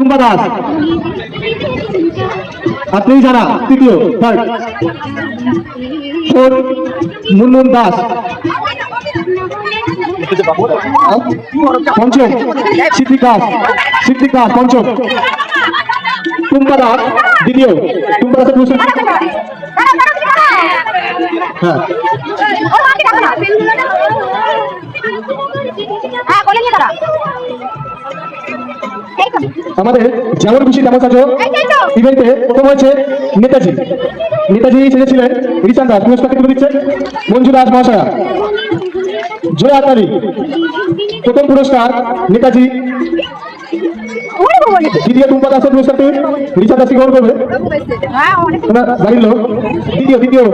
টুম্পা দাস, আত্রেই জানা তৃতীয় third, fourth Munmun Das, পঞ্চম সিদ্দিক দাস পঞ্চম, টুম্পা দাস দ্বিতীয়। টুম্পা দাসের পুরস্কার হ্যাঁ আমাদের যেমন খুশি তেমন সাজো ইভেন্টে প্রথম হয়েছে নেতাজি সেজেছিলেন রিচান দাস, পুরস্কারটি তুলে দিচ্ছে মঞ্জু দাস মহাশয়া। জয়া তালি প্রথম পুরস্কার নেতাজি, দ্বিতীয় টুম্পা দাসের পুরস্কারটি রিচান দাস গ্রহণ করবে জানিল দ্বিতীয়,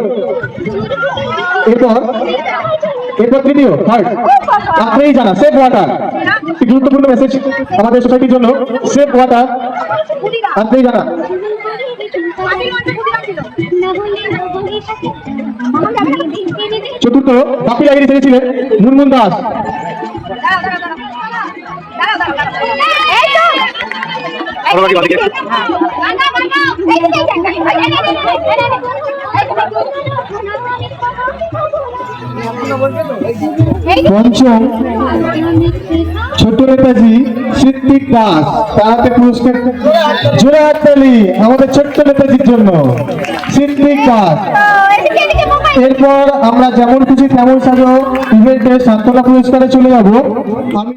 এরপর তৃতীয় থার্ড আত্রেই জানা সেফ ওয়াটার। একটি গুরুত্বপূর্ণ মেসেজ আমাদের সোসাইটির জন্য, সেফ ওয়াটার আত্রেই জানা। চতুর্থ বাপি লাগিয়ে ছেড়েছিলেন মুনমুন দাস। পঞ্চম ছোট নেতাজি সিদ্দিক দাস, তাতে পুরস্কার জোরে হাততালি আমাদের ছোট্ট নেতাজির জন্য সিদ্দিক দাস। এরপর আমরা যেমন খুশি তেমন সাজো ইভেন্টে সান্ত্বনা পুরস্কারে চলে যাব। আমি